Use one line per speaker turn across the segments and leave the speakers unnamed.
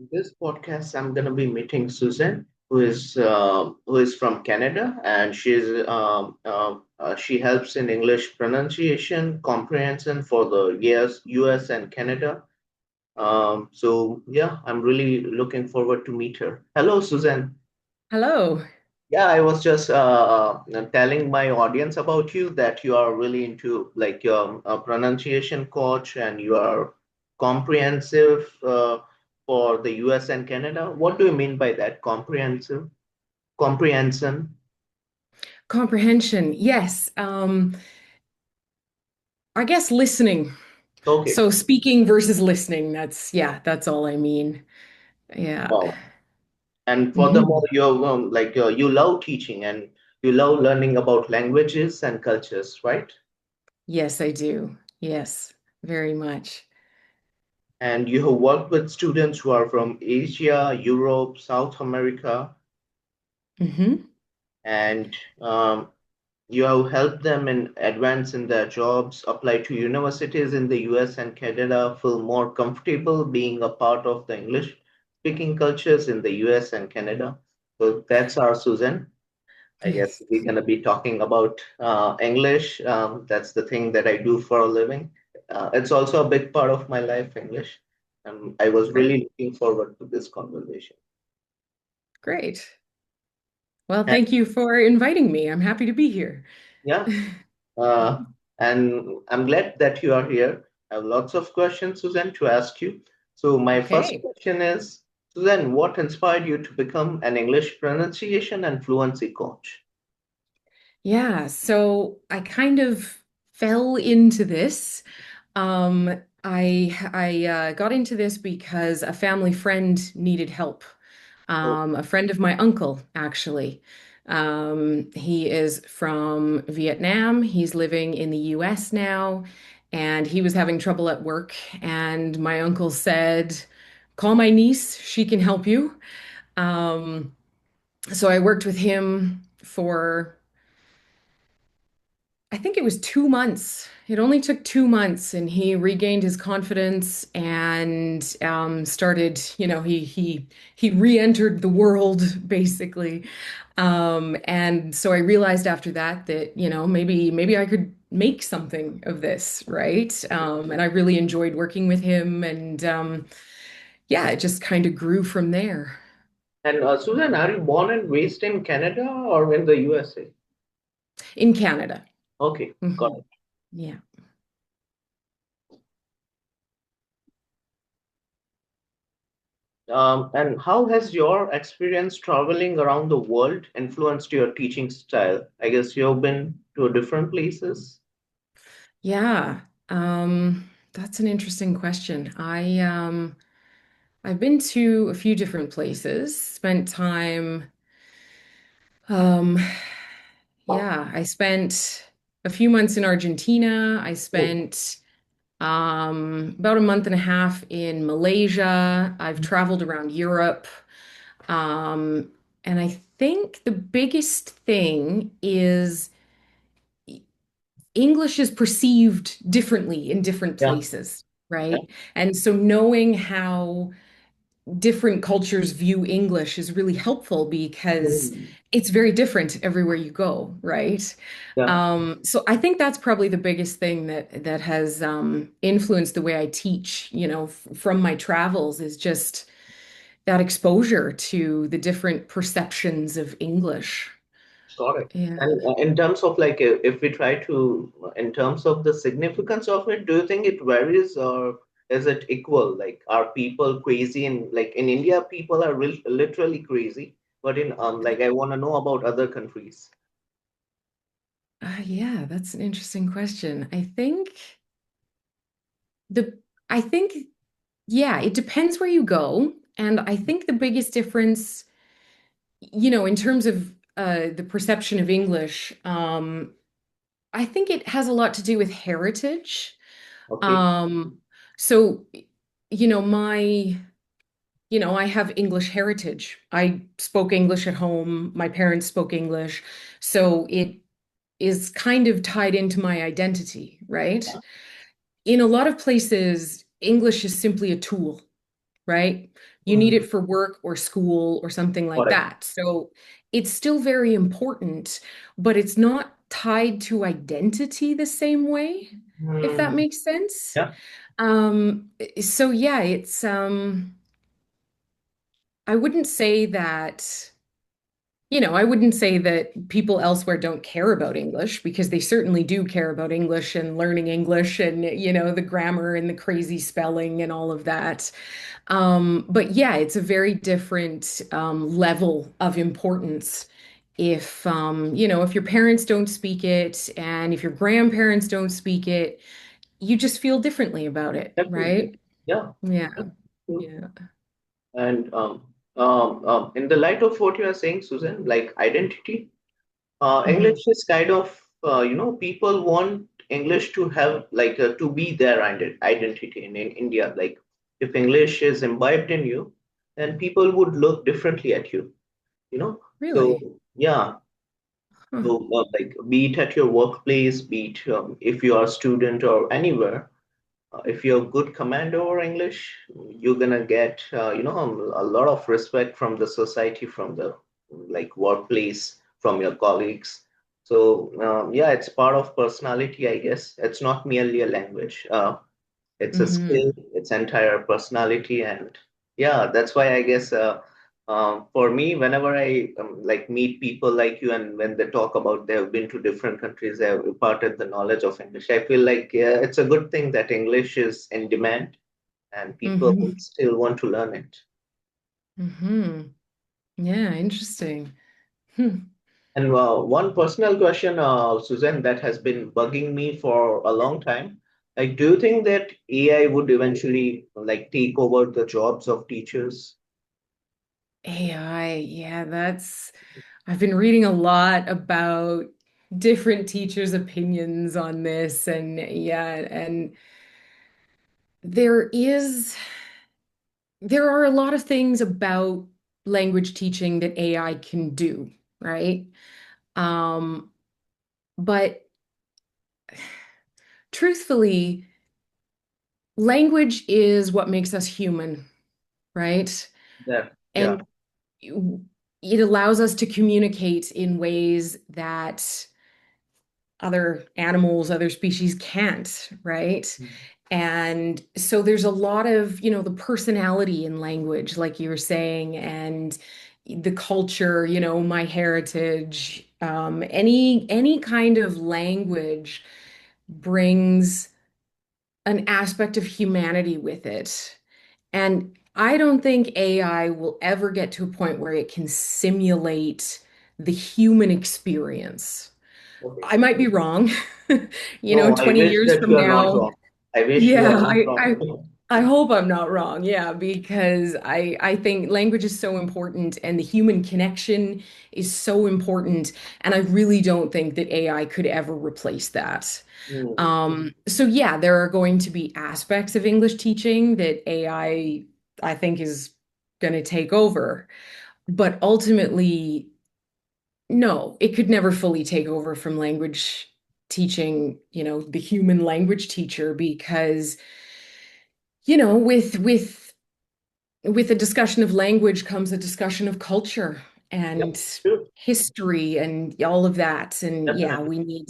This podcast, I'm going to be meeting Susan, who is from Canada, and she helps in English pronunciation comprehension for the US and Canada. So yeah, I'm really looking forward to meet her. Hello, Susan.
Hello.
Yeah, I was just telling my audience about you that you are really into like your pronunciation coach and you are comprehensive for the US and Canada. What do you mean by that? Comprehensive? Comprehension?
Comprehension. Yes. I guess listening.
Okay.
So speaking versus listening. That's all I mean. Yeah.
Wow. And furthermore,
Mhm.
you love teaching and you love learning about languages and cultures, right?
Yes, I do. Yes, very much.
And you have worked with students who are from Asia, Europe, South America,
Hmm.
and you have helped them in advance in their jobs, apply to universities in the US and Canada, feel more comfortable being a part of the English speaking cultures in the US and Canada. So that's our Susan. I guess
Yes.
we're going to be talking about English. That's the thing that I do for a living. It's also a big part of my life, English. And I was
Great.
really looking forward to this conversation.
Great. Well,
And
thank you for inviting me. I'm happy to be here.
yeah, Uh, and I'm glad that you are here. I have lots of questions, Susan, to ask you. So, my first
Okay.
question is, Susan, what inspired you to become an English pronunciation and fluency coach?
Yeah, so I kind of fell into this. I got into this because a family friend needed help.
Oh,
A friend of my uncle, actually. He is from Vietnam. He's living in the US now, and he was having trouble at work. And my uncle said, "Call my niece, she can help you." Um, so I worked with him for I think it was 2 months. It only took 2 months, and he regained his confidence and started. He re-entered the world basically. And so I realized after that that maybe I could make something of this, right? And I really enjoyed working with him, and yeah, it just kind of grew from there
and Susan, are you born and raised in Canada or in the USA?
in Canada.
Okay, got
Mhm.
it.
Yeah.
And how has your experience traveling around the world influenced your teaching style? I guess you've been to different places.
Yeah, that's an interesting question. I've been to a few different places, spent time um yeah, I spent a few months in Argentina. I
Oh,
spent about a month and a half in Malaysia. I've traveled around Europe. Um and I think the biggest thing is English is perceived differently in different
yeah.
places, right? And so knowing how different cultures view English is really helpful because
Mm,
it's very different everywhere you go, right?
yeah.
So I think that's probably the biggest thing that has influenced the way I teach, from my travels is just that exposure to the different perceptions of English.
Got it.
Yeah.
And in terms of like, if we try to, in terms of the significance of it, do you think it varies or is it equal? Like, are people crazy in like in India, people are literally crazy, but in like I want to know about other countries.
Yeah, that's an interesting question. The I think yeah, it depends where you go. And I think the biggest difference, in terms of the perception of English, I think it has a lot to do with heritage.
Okay.
Um, so, you know, my, I have English heritage. I spoke English at home. My parents spoke English. So it is kind of tied into my identity, right? In a lot of places, English is simply a tool, right? You need
Mm.
it for work or school or something like
Correct.
that. So it's still very important, but it's not tied to identity the same way, if that
Mm.
makes sense.
Yeah,
So yeah, it's I wouldn't say that, I wouldn't say that people elsewhere don't care about English because they certainly do care about English and learning English and, the grammar and the crazy spelling and all of that. But yeah, it's a very different level of importance if your parents don't speak it and if your grandparents don't speak it, you just feel differently about it,
definitely.
right?
Yeah.
Yeah.
True.
Yeah.
And in the light of what you are saying, Susan, like identity,
Hmm.
English is kind of, people want English to have like to be their identity in India. Like if English is imbibed in you, then people would look differently at you, you know. So
Really?
yeah,
Huh.
so like be it at your workplace, be it if you are a student or anywhere, if you're a good commander or English, you're gonna get a lot of respect from the society, from the like workplace, from your colleagues. So yeah, it's part of personality, I guess. It's not merely a language. It's a skill,
Hmm.
it's entire personality, and yeah, that's why I guess for me, whenever I like meet people like you, and when they talk about they have been to different countries, they have imparted the knowledge of English, I feel like yeah, it's a good thing that English is in demand and people
Hmm.
still want to learn it.
Hmm. Yeah, interesting. Hmm.
And one personal question, Susan, that has been bugging me for a long time. Like, do you think that AI would eventually like take over the jobs of teachers?
AI, yeah, I've been reading a lot about different teachers' opinions on this, and yeah, and there is, there are a lot of things about language teaching that AI can do, right? Um, but truthfully, language is what makes us human, right?
That, yeah,
And it allows us to communicate in ways that other animals, other species can't, right? And so there's a lot of, the personality in language, like you were saying, and the culture, my heritage, any kind of language brings an aspect of humanity with it. And I don't think AI will ever get to a point where it can simulate the human experience.
okay.
I might be wrong.
No, I
20
wish
years
that you
from
are not
now.
wrong. I wish you are
Yeah,
not
I hope I'm not wrong. Yeah, because I think language is so important and the human connection is so important. And I really don't think that AI could ever replace that.
wrong.
So yeah, there are going to be aspects of English teaching that I think is going to take over. But ultimately, no, it could never fully take over from language teaching, the human language teacher, because, with a discussion of language comes a discussion of culture
Yeah,
and
true,
history and all of that. And yeah,
definitely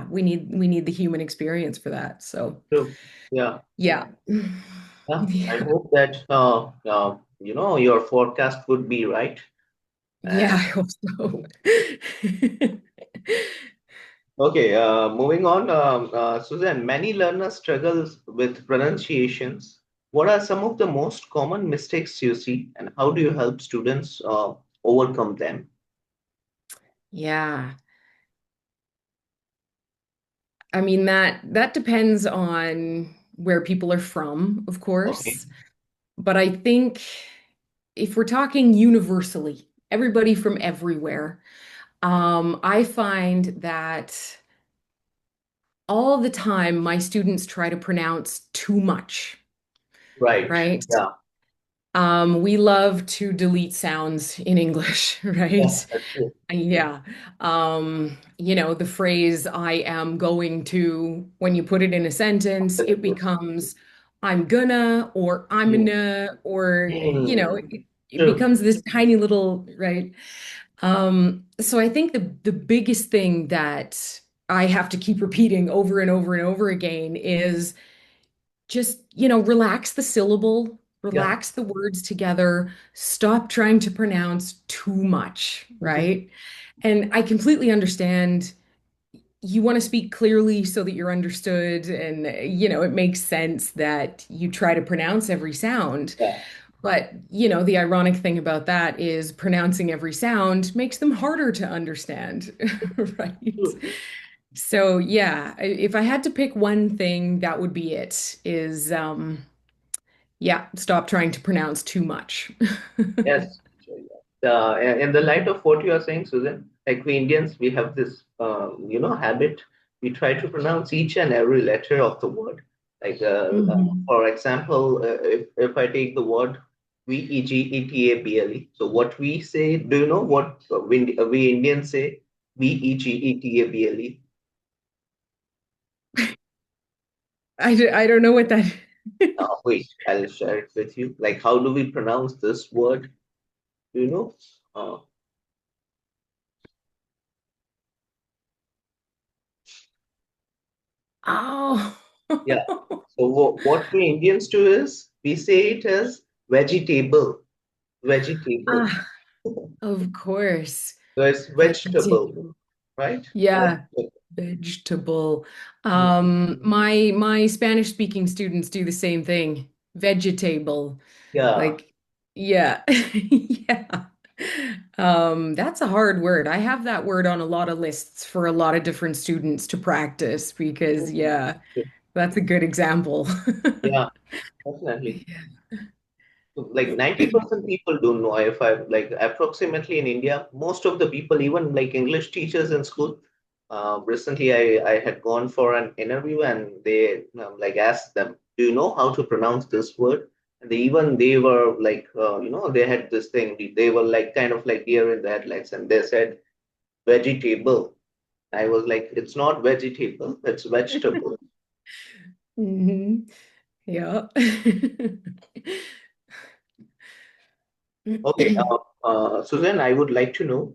we need the human experience for that. So
true. Yeah,
yeah.
yeah. I
Yeah.
hope that your forecast would be right.
Yeah, I
And
hope so.
okay, moving on, Suzanne. Many learners struggle with pronunciations. What are some of the most common mistakes you see, and how do you help students overcome them?
Yeah. I mean that depends on where people are from, of
Okay,
course. But I think if we're talking universally, everybody from everywhere, I find that all the time my students try to pronounce too much,
right.
right?
Yeah,
We love to delete sounds in English,
yeah,
right?
that's true.
Yeah. The phrase I am going to, when you put it in a sentence, it becomes I'm gonna or I'm
Mm.
gonna or
Mm.
it
True.
becomes this tiny little, right? So I think the biggest thing that I have to keep repeating over and over and over again is just, relax the syllable,
Yeah.
relax the words together, stop trying to pronounce too much, right? And I completely understand you want to speak clearly so that you're understood, and it makes sense that you try to pronounce every sound.
Yeah.
But, the ironic thing about that is pronouncing every sound makes them harder to understand, right?
True.
So, yeah, if I had to pick one thing, that would be it, is yeah, stop trying to pronounce too much.
Yes. Sure, yeah. In the light of what you are saying, Susan, like we Indians, we have this, habit. We try to pronounce each and every letter of the word. Like,
Mhm.
for example, if I take the word vegetable, so what we say, do you know what we Indians say? Vegetable.
I don't know what that.
Wait, I'll share it with you. Like, how do we pronounce this word? Do you know? Uh,
Oh.
Yeah. So what we Indians do is we say it as vegetable, vegetable.
Ah, of course.
So it's vegetable,
Vegetable.
right?
Yeah,
Vegetable.
vegetable.
Mhm.
My Spanish speaking students do the same thing. Vegetable.
Yeah.
Like, yeah. Yeah. That's a hard word. I have that word on a lot of lists for a lot of different students to practice because,
Mhm.
yeah, that's a good example.
Yeah, definitely. Like 90% people don't know. If I like approximately in India, most of the people, even like English teachers in school, recently I had gone for an interview and they like asked them, do you know how to pronounce this word? And they were like, they had this thing. They were like kind of like deer in the headlights, and they said vegetable. I was like, it's not vegetable, it's vegetable.
Hmm. Yeah.
Okay, Suzanne, I would like to know,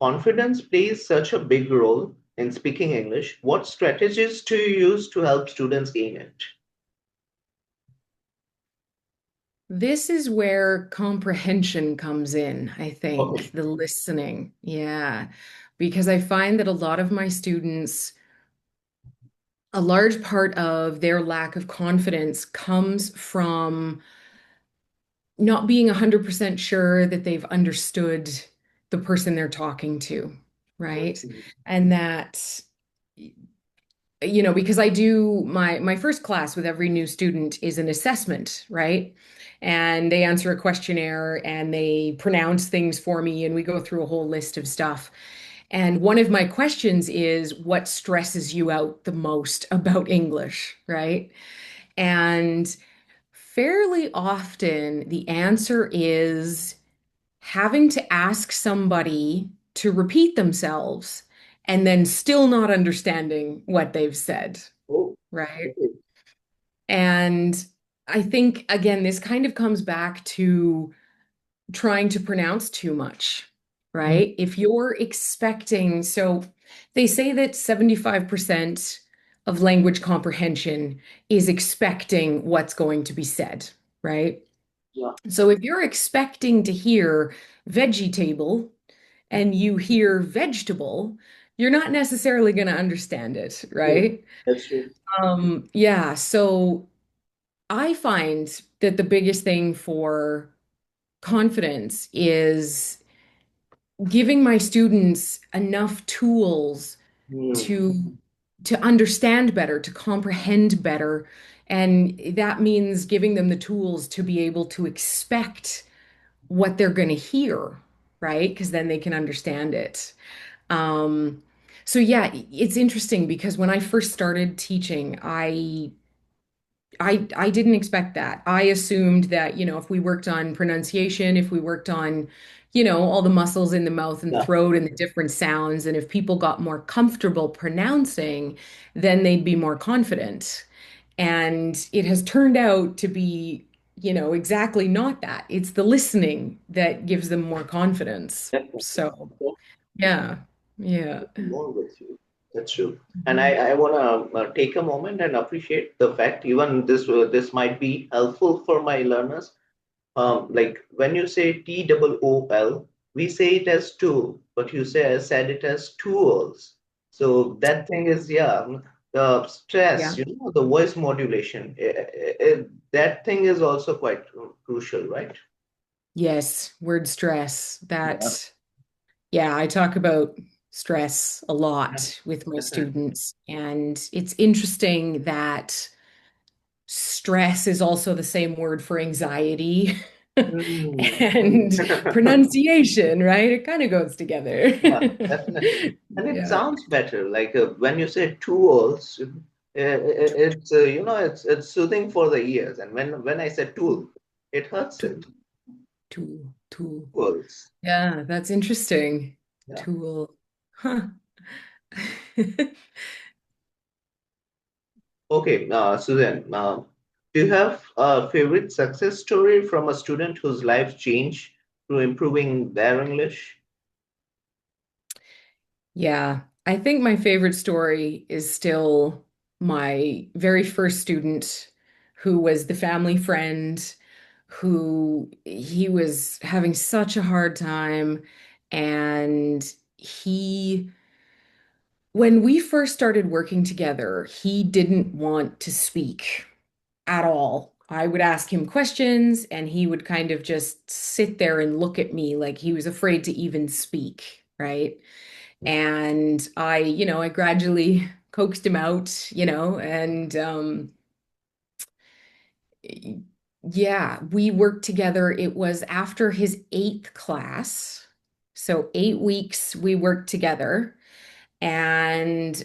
confidence plays such a big role in speaking English. What strategies do you use to help students gain it?
This is where comprehension comes in, I
Okay.
think, the listening. Yeah. Because I find that a lot of my students, a large part of their lack of confidence comes from not being 100% sure that they've understood the person they're talking to, right?
Mhm.
And that because I do my first class with every new student is an assessment, right? And they answer a questionnaire and they pronounce things for me and we go through a whole list of stuff. And one of my questions is what stresses you out the most about English, right? And fairly often the answer is having to ask somebody to repeat themselves and then still not understanding what they've said,
Oh,
right?
okay.
And I think, again, this kind of comes back to trying to pronounce too much,
Mhm.
right? If you're expecting, so they say that 75% of language comprehension is expecting what's going to be said, right?
Yeah.
So if you're expecting to hear veggie table and you hear vegetable, you're not necessarily going to understand it,
True.
right?
That's true.
Yeah, so I find that the biggest thing for confidence is giving my students enough tools
Hmm.
to understand better, to comprehend better, and that means giving them the tools to be able to expect what they're going to hear, right? Because then they can understand it. Um, so yeah, it's interesting because when I first started teaching, I didn't expect that. I assumed that, if we worked on pronunciation, if we worked on, all the muscles in the mouth and
Yeah.
throat and the different sounds, and if people got more comfortable pronouncing, then they'd be more confident. And it has turned out to be, exactly not that. It's the listening that gives them more confidence.
Definitely.
So, yeah, yeah.
More with you. That's true. And
Mhm.
I want to take a moment and appreciate the fact, even this might be helpful for my learners. Like when you say TOOL, we say it as tool, but you said it as tools. So that thing is, yeah, the stress,
Yeah.
the voice modulation, that thing is also quite crucial, right?
Yes, word stress.
Yeah.
Yeah, I talk about stress a
Yeah,
lot with my
definitely.
students, and it's interesting that stress is also the same word for anxiety
Mm.
and pronunciation, right? It kind of goes together.
Yeah, definitely. And it
Yeah.
sounds better. Like when you say tools, it's it's soothing for the ears. And when I said tool, it hurts it.
Tool, tool.
Tools.
Yeah, that's interesting.
Yeah.
Tool. Huh.
Okay, Suzanne, do you have a favorite success story from a student whose life changed through improving their English?
Yeah, I think my favorite story is still my very first student who was the family friend who he was having such a hard time and when we first started working together, he didn't want to speak at all. I would ask him questions and he would kind of just sit there and look at me like he was afraid to even speak, right? And I gradually coaxed him out, and yeah, we worked together. It was after his eighth class. So 8 weeks we worked together and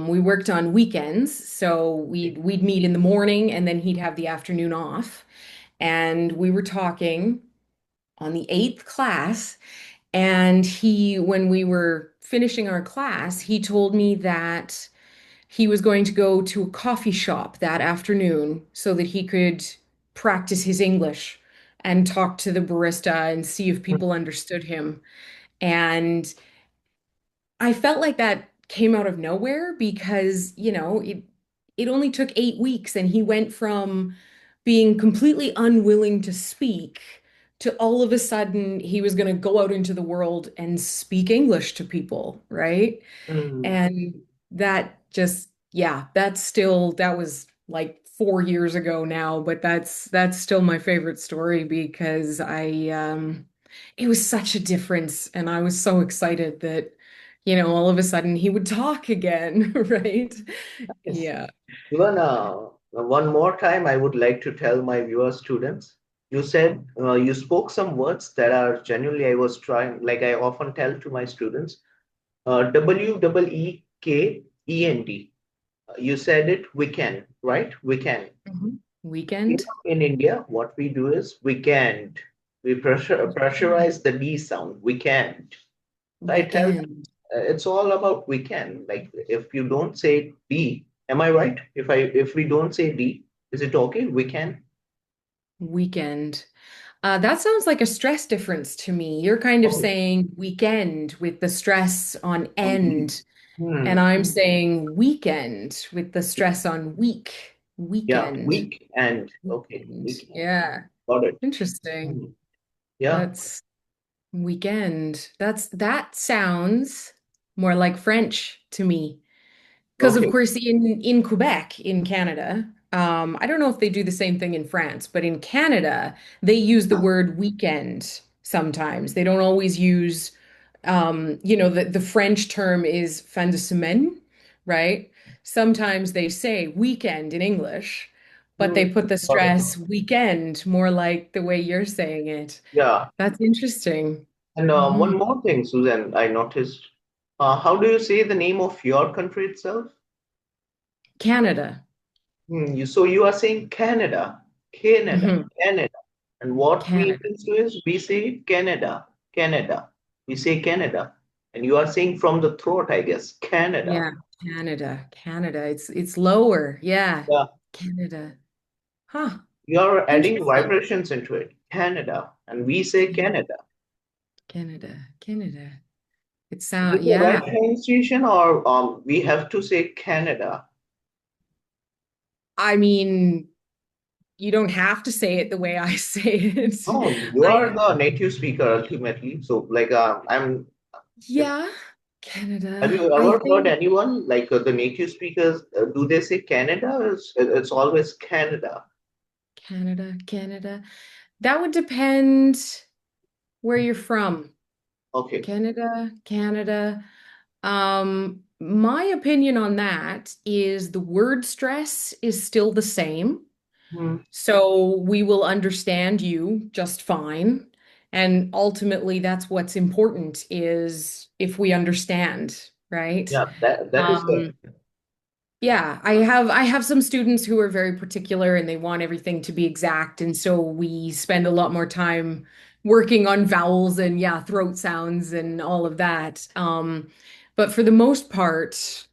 we worked on weekends. So we'd meet in the morning and then he'd have the afternoon off. And we were talking on the eighth class. And when we were finishing our class, he told me that he was going to go to a coffee shop that afternoon so that he could practice his English and talk to the barista and see if people understood him. And I felt like that came out of nowhere because, it only took 8 weeks and he went from being completely unwilling to speak to all of a sudden he was going to go out into the world and speak English to people, right?
Mm.
And yeah, that was like 4 years ago now, but that's still my favorite story because it was such a difference. And I was so excited that, all of a sudden he would talk again, right?
Yes.
Yeah.
Even one more time, I would like to tell my viewer students. You said you spoke some words that are genuinely I was trying, like I often tell to my students, WEEKEND. You said it, we can, right? We can.
Mhm.
Here
Weekend.
in India, what we do is we can't. We pressurize the D sound. We can't. So I tell them,
Weekend.
it's all about we can. Like if you don't say D, am I right? If we don't say D, is it okay? We can.
Weekend. That sounds like a stress difference to me. You're kind of
Oh,
saying weekend with the stress on
on D.
end, and
Hmm.
I'm saying weekend with the stress on week.
Yeah,
Weekend.
week and okay,
Weekend.
weekend.
Yeah.
Got it.
Interesting.
Hmm. Yeah.
That's weekend. That sounds more like French to me. Because of
Okay.
course in Quebec, in Canada, I don't know if they do the same thing in France, but in Canada, they use the word weekend sometimes. They don't always use the French term is fin de semaine, right? Sometimes they say weekend in English, but
Hmm.
they put the
Got it.
stress weekend more like the way you're saying it.
Yeah.
That's interesting.
And
Hmm.
one more thing, Susan, I noticed. How do you say the name of your country itself?
Canada.
So you are saying Canada, Canada,
Hmm.
Canada. And what we
Canada.
Indians do is we say Canada, Canada. We say Canada. And you are saying from the throat, I guess, Canada.
Yeah, Canada, Canada. It's lower. Yeah.
Yeah.
Canada. Huh.
You're adding
Interesting.
vibrations into it. Canada. And we say
Can
Canada.
Canada. Canada. It
Is it
sound
the
yeah.
right pronunciation or we have to say Canada?
I mean, you don't have to say it the way I say it.
No, you are
I
the native speaker ultimately. So, like, if
yeah,
have
Canada.
you
I
ever heard
think
anyone like the native speakers? Do they say Canada? Or it's always Canada.
Canada, Canada. That would depend where you're from.
Okay.
Canada, Canada. My opinion on that is the word stress is still the same.
Hmm.
So we will understand you just fine. And ultimately, that's what's important is if we understand, right?
Yeah, that is
Um,
correct.
yeah, I have some students who are very particular and they want everything to be exact. And so we spend a lot more time working on vowels and yeah, throat sounds and all of that. But for the most part,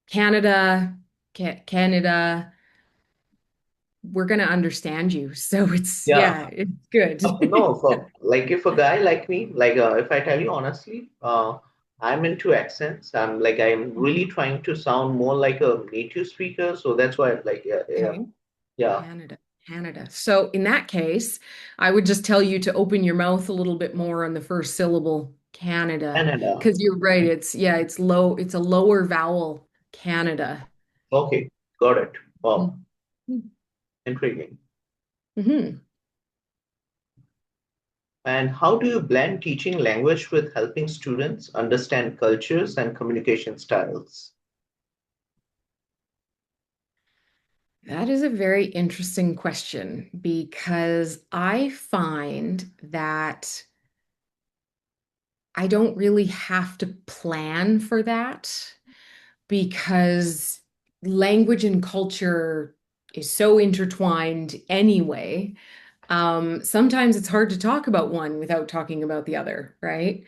Canada, Canada, we're gonna understand you. So it's
Yeah.
yeah, it's good.
No, for like if a guy like me, like if I tell you honestly, I'm into accents. I'm really
Mhm.
trying to sound more like a native speaker. So that's why like yeah, yeah,
Okay.
yeah.
Canada, Canada. So in that case, I would just tell you to open your mouth a little bit more on the first syllable, Canada,
Canada.
because you're right. It's yeah, it's low. It's a lower vowel, Canada.
Okay, got it. Wow,
Mm-hmm.
intriguing.
Mm-hmm.
And how do you blend teaching language with helping students understand cultures and communication styles?
That is a very interesting question because I find that I don't really have to plan for that because language and culture is so intertwined anyway. Sometimes it's hard to talk about one without talking about the other, right?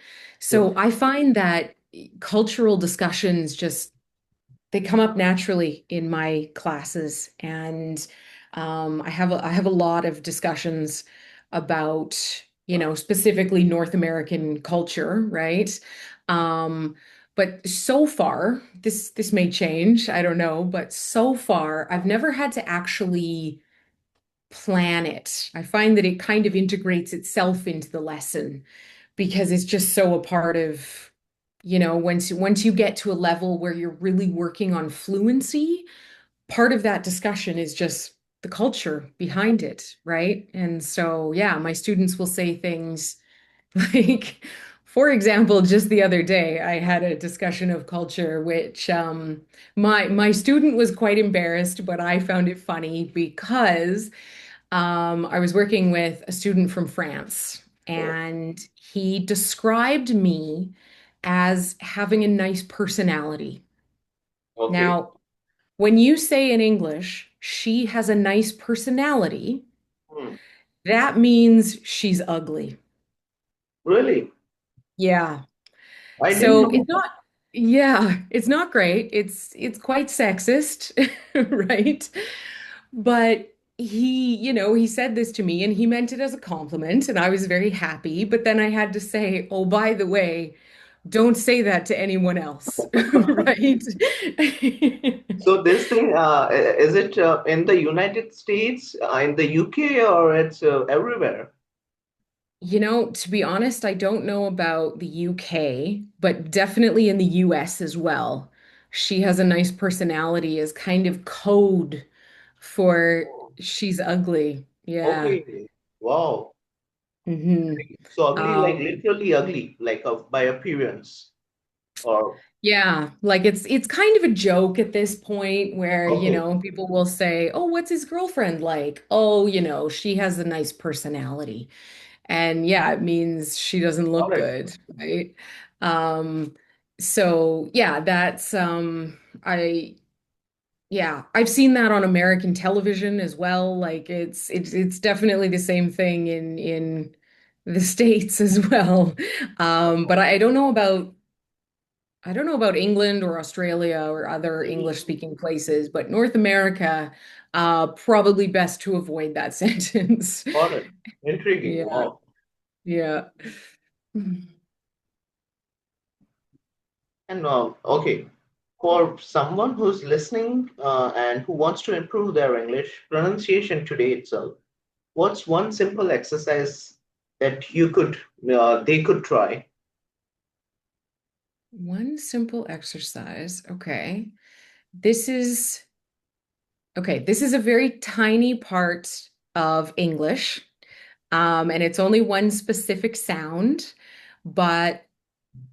Yeah.
So I find that cultural discussions just they come up naturally in my classes, and I have a lot of discussions about specifically North American culture, right? Um, but so far, this may change, I don't know, but so far, I've never had to actually plan it. I find that it kind of integrates itself into the lesson because it's just so a part of, once you get to a level where you're really working on fluency, part of that discussion is just the culture behind it, right? And so, yeah, my students will say things like, for example, just the other day, I had a discussion of culture, which my student was quite embarrassed, but I found it funny because I was working with a student from France,
Oh,
and he described me as having a nice personality.
okay.
Now, when you say in English, she has a nice personality,
Hmm.
that means she's ugly.
Really?
Yeah.
I didn't
So
know.
it's not, yeah, it's not great. It's quite sexist, right? But he said this to me and he meant it as a compliment and I was very happy. But then I had to say, oh, by the way, don't say that to anyone else, right?
So this thing, is it in the United States, in the UK, or it's everywhere?
To be honest, I don't know about the UK, but definitely in the US as well. She has a nice personality as kind of code for
Oh,
she's ugly. Yeah.
okay. Wow.
hmm
So ugly, like
Um,
literally ugly, like of by appearance. Or
yeah, like it's kind of a joke at this point where,
okay,
people will say, "Oh, what's his girlfriend like?" "Oh, she has a nice personality." And yeah, it means she doesn't
got
look
it.
good, right? Um, so yeah, that's I yeah, I've seen that on American television as well. Like it's definitely the same thing in the States as well. But I don't know about I don't know about England or Australia or other English
Mm,
speaking places, but North America, probably best to avoid that sentence.
got it. Intriguing.
Yeah,
Wow.
yeah.
And okay, for someone who's listening and who wants to improve their English pronunciation today itself, what's one simple exercise that they could try?
One simple exercise. Okay. This is this is a very tiny part of English. And it's only one specific sound, but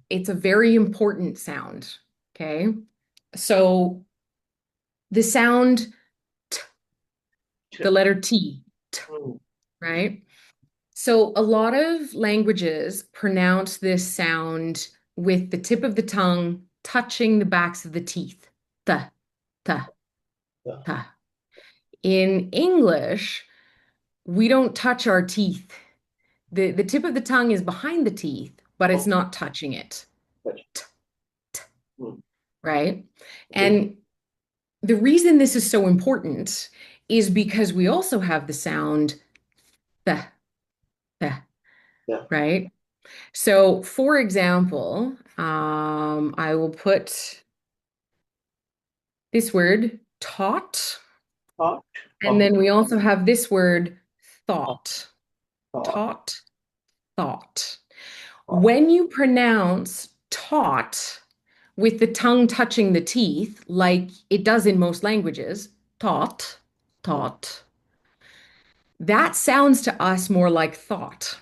it's a very important sound. Okay. So the sound t, the letter T,
Mm,
right? So a lot of languages pronounce this sound with the tip of the tongue touching the backs of the teeth. The, the,
yeah.
the. In English, we don't touch our teeth. The tip of the tongue is behind the teeth, but it's
Okay.
not touching it,
Gotcha. Mm,
right?
okay.
And the reason this is so important is because we also have the sound the, the,
Yeah.
right? So, for example, I will put this word taught,
Thought.
and
Okay.
then we also have this word
Thought.
thought.
Thought.
Taught, thought.
Thought.
When you pronounce taught with the tongue touching the teeth, like it does in most languages, taught,
Mm,
taught, that sounds to us more like thought,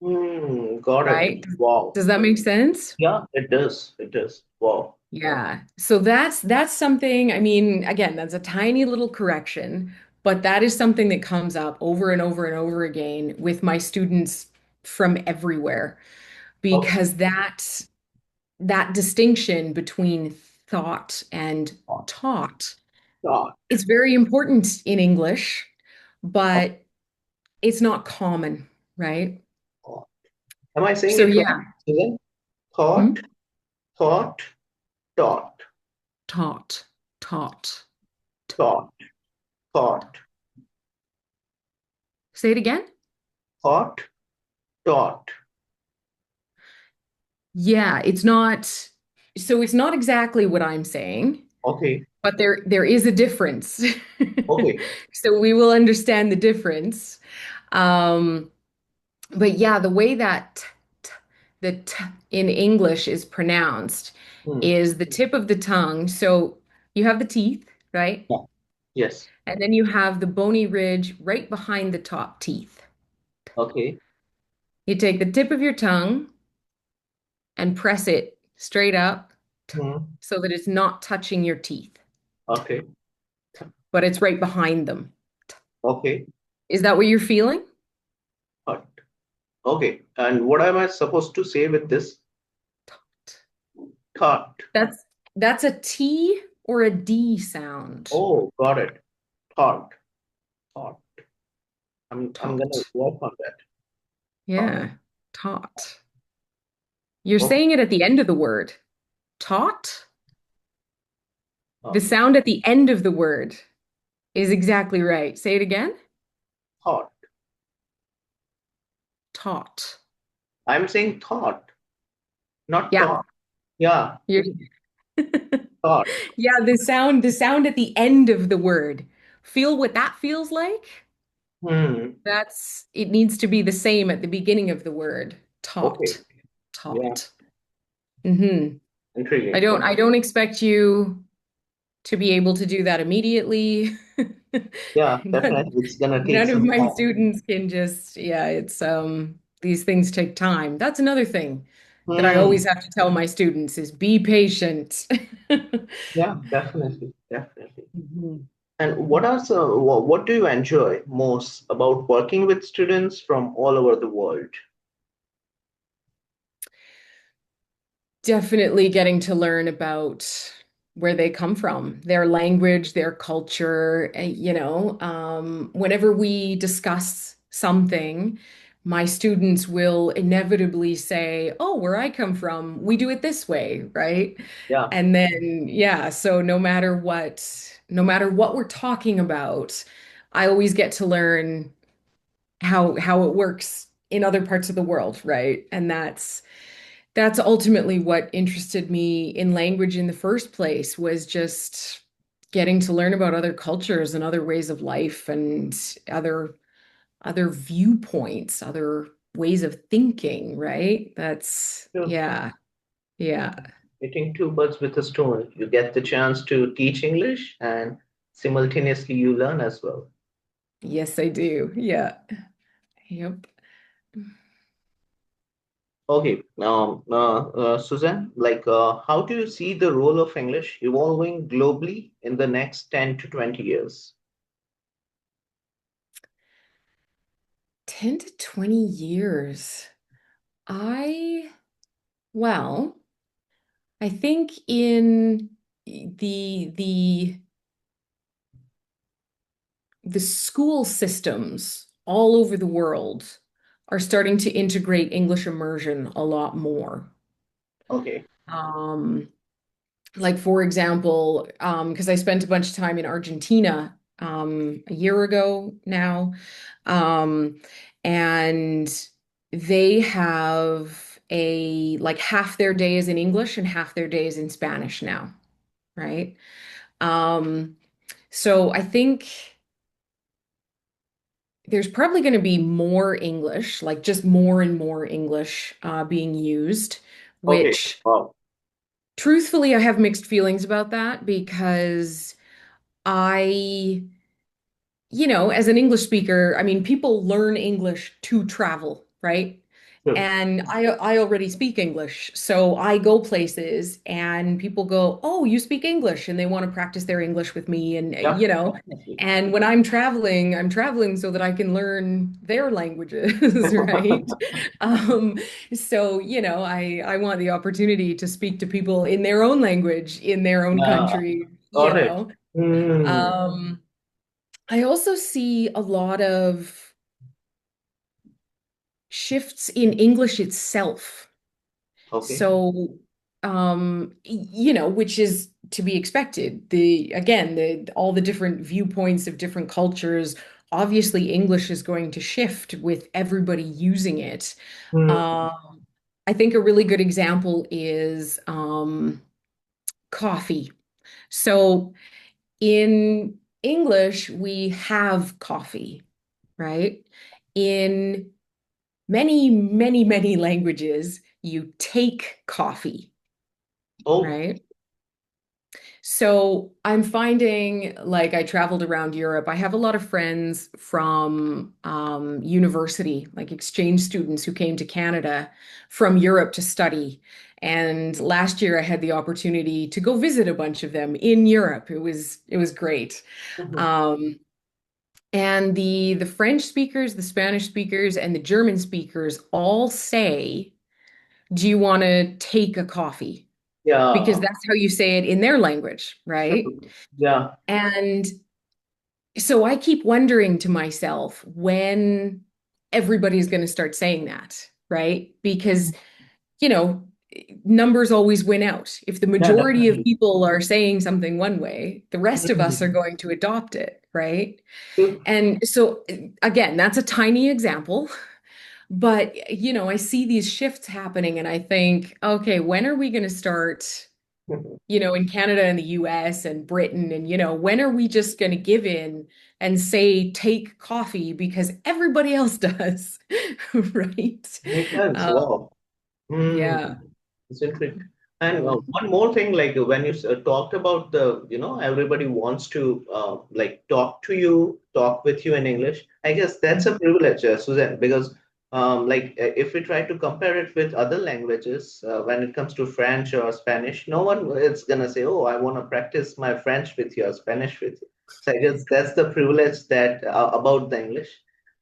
got it.
right?
Wow.
Does that make sense?
Yeah, it does. It does. Wow.
Yeah. So that's something, I mean, again, that's a tiny little correction, but that is something that comes up over and over and over again with my students from everywhere
Okay.
because that distinction between thought and
Thought.
taught
Thought.
is very important in English,
Thought.
but it's not common, right?
Thought. Am I saying
So
it right,
yeah,
Susan? Thought.
hmm?
Thought. Thought.
Taught, taught.
Thought. Thought.
Say it again.
Thought. Thought.
Yeah, it's not exactly what I'm saying,
Okay.
but there is a difference.
Okay.
So we will understand the difference. Um, but yeah, the way that the t in English is pronounced
Hmm.
is the tip of the tongue. So you have the teeth, right?
Yeah. Yes.
And then you have the bony ridge right behind the top teeth.
Okay.
You take the tip of your tongue and press it straight up
Hmm.
so that it's not touching your teeth,
Okay.
but it's right behind them.
Okay.
Is that what you're feeling?
Thought. Okay. And what am I supposed to say with this? Thought.
That's that's a T or a D sound.
Oh, got it. Thought. Thought. I'm gonna
Taught.
work on that. Thought.
Yeah, taught. You're
Okay.
saying it at the end of the word. Taught. The
Um,
sound at the end of the word is exactly right. Say it again.
thought.
Taught.
I'm saying thought, not
Yeah.
thought. Yeah.
You're
Thought.
Yeah, the sound at the end of the word. Feel what that feels like?
Hmm.
It needs to be the same at the beginning of the word.
Okay.
Taught.
Yeah.
Taught. Hmm. I
Intriguing.
don't I don't expect you to be able to do that immediately.
Yeah,
None,
definitely. It's gonna take
none of
some
my
time.
students can just, yeah, it's these things take time. That's another thing that I
Hmm.
always have to tell my students is be patient.
Yeah, definitely. Definitely.
Mhm.
And what do you enjoy most about working with students from all over the world?
Definitely getting to learn about where they come from, their language, their culture. Whenever we discuss something, my students will inevitably say, "Oh, where I come from, we do it this way," right?
Yeah.
And then, yeah, so no matter what we're talking about, I always get to learn how it works in other parts of the world, right? And that's ultimately what interested me in language in the first place was just getting to learn about other cultures and other ways of life and other viewpoints, other ways of thinking, right? That's
Sure.
yeah, yeah.
Hitting two birds with a stone. You get the chance to teach English and simultaneously you learn as well.
Yes, I do. Yeah. Yep.
Okay, Suzanne, how do you see the role of English evolving globally in the next 10 to 20 years?
10 to 20 years. I, well, I think in the the school systems all over the world are starting to integrate English immersion a lot more.
Okay.
Um, like for example, because I spent a bunch of time in Argentina a year ago now, um, and they have a like half their day is in English and half their day is in Spanish now, right? Um, so I think there's probably going to be more English, like just more and more English being used,
Okay.
which
Wow.
truthfully, I have mixed feelings about that because I, as an English speaker, I mean, people learn English to travel, right?
Sure.
And I already speak English. So I go places and people go, "Oh, you speak English," and they want to practice their English with me and
Yeah, definitely.
and when I'm traveling so that I can learn their languages, right? Um, so, I want the opportunity to speak to people in their own language, in their own
Yeah,
country,
got it. Hmm.
Um, I also see a lot of shifts in English itself.
Okay.
So, which is to be expected. The all the different viewpoints of different cultures, obviously English is going to shift with everybody using it.
Hmm.
Um, I think a really good example is coffee. So in English, we have coffee, right? In many, many, many languages, you take coffee,
Oh.
right? So I'm finding like I traveled around Europe. I have a lot of friends from university, like exchange students who came to Canada from Europe to study. And last year I had the opportunity to go visit a bunch of them in Europe. It was great.
Mhm.
Um, and the French speakers, the Spanish speakers, and the German speakers all say, "Do you want to take a coffee?" Because
Yeah.
that's how you say it in their language, right?
Yeah.
And so I keep wondering to myself when everybody's going to start saying that, right? Because, you know, numbers always win out. If the
Yeah,
majority of
definitely.
people are saying something one way, the rest of us are
Mhm.
going to adopt it, right?
True.
And so, again, that's a tiny example, but, I see these shifts happening and I think, okay, when are we going to start? In Canada and the US and Britain. And, when are we just going to give in and say, take coffee because everybody else does? Right?
Makes sense.
Uh,
Wow. Hmm.
yeah.
It's interesting. And
So,
one more thing, when you talked about everybody wants to talk to you, talk with you in English. I guess that's a privilege, Suzanne, because if we try to compare it with other languages, when it comes to French or Spanish, no one is gonna say, "Oh, I want to practice my French with you or Spanish with you." So I guess that's the privilege that about the English.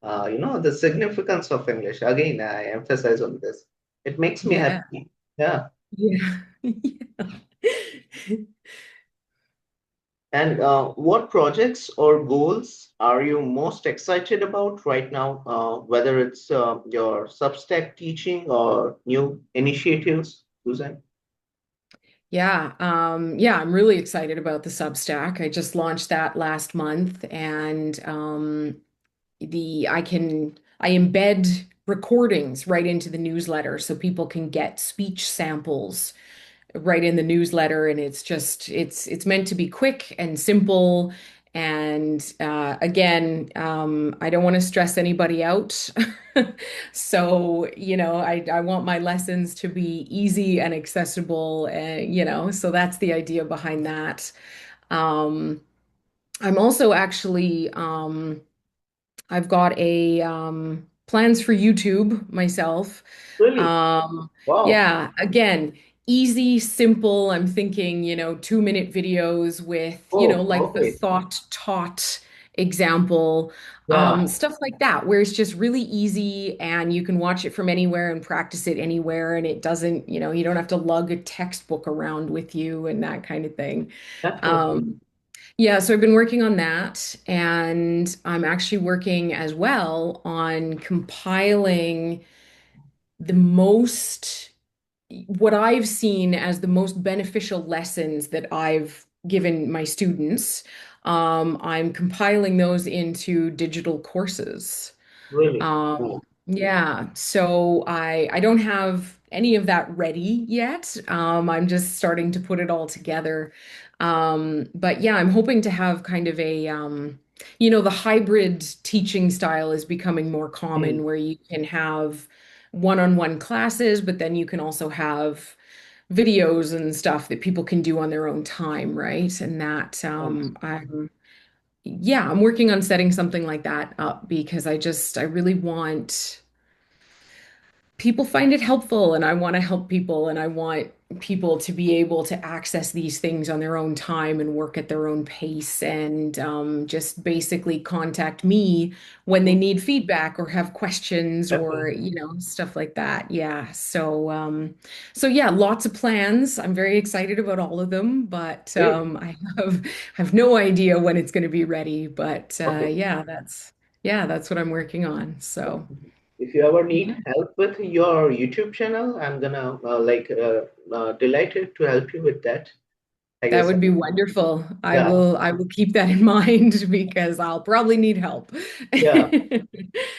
The significance of English. Again, I emphasize on this. It makes me
yeah.
happy. Yeah.
Yeah. Yeah.
And what projects or goals are you most excited about right now? Whether it's your Substack teaching or new initiatives, Susan?
Yeah, I'm really excited about the Substack. I just launched that last month, and the I embed recordings right into the newsletter so people can get speech samples right in the newsletter, and it's meant to be quick and simple. And again, I don't want to stress anybody out. So, I want my lessons to be easy and accessible, so that's the idea behind that. Um, I'm also actually I've got a plans for YouTube myself.
Really?
Um,
Wow.
yeah, again, easy, simple. I'm thinking, 2-minute videos with,
Oh,
like the
okay.
thought taught example,
Yeah,
stuff like that, where it's just really easy and you can watch it from anywhere and practice it anywhere. And it doesn't, you don't have to lug a textbook around with you and that kind of thing.
definitely.
Um, yeah, so I've been working on that, and I'm actually working as well on compiling the most, what I've seen as the most beneficial lessons that I've given my students. I'm compiling those into digital courses.
Really.
Um,
Oh,
yeah, so I don't have any of that ready yet. I'm just starting to put it all together. But yeah, I'm hoping to have kind of the hybrid teaching style is becoming more
mm,
common where you can have one-on-one classes, but then you can also have videos and stuff that people can do on their own time, right? And that
nice.
I'm working on setting something like that up because I really want people find it helpful, and I want to help people, and I want people to be able to access these things on their own time and work at their own pace, and just basically contact me when they
Mm,
need feedback or have questions or
definitely.
stuff like that. Yeah. So yeah, lots of plans. I'm very excited about all of them, but
Great.
I have no idea when it's going to be ready. But
Okay.
that's what I'm working on. So
If you ever
yeah.
need help with your YouTube channel, I'm gonna delighted to help you with that. I
That
guess.
would be wonderful. I
Yeah,
will I will keep that in mind because I'll probably need help.
yeah.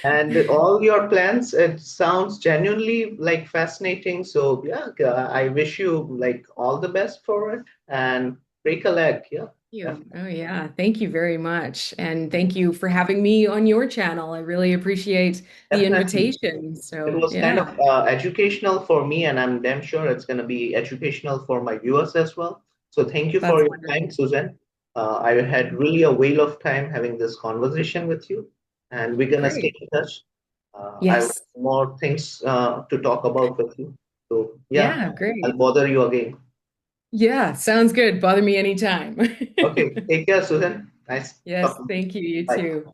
And all your plans, it sounds genuinely like fascinating. So yeah, I wish you like all the best for it and break a leg. Yeah,
You.
definitely.
Oh yeah, thank you very much. And thank you for having me on your channel. I really appreciate the
Definitely.
invitation.
It
So,
was kind of
yeah,
educational for me, and I'm damn sure it's going to be educational for my viewers as well. So thank you for
that's
your time,
wonderful.
Susan. I had really a whale of time having this conversation with you, and we're going to stay
Great.
in touch. I have
Yes.
more things to talk about with you. So yeah,
Yeah,
I'll
great.
bother you again.
Yeah, sounds good. Bother me anytime.
Okay, take care, Susan. Nice
Yes,
talking to you.
thank you. You
Bye.
too.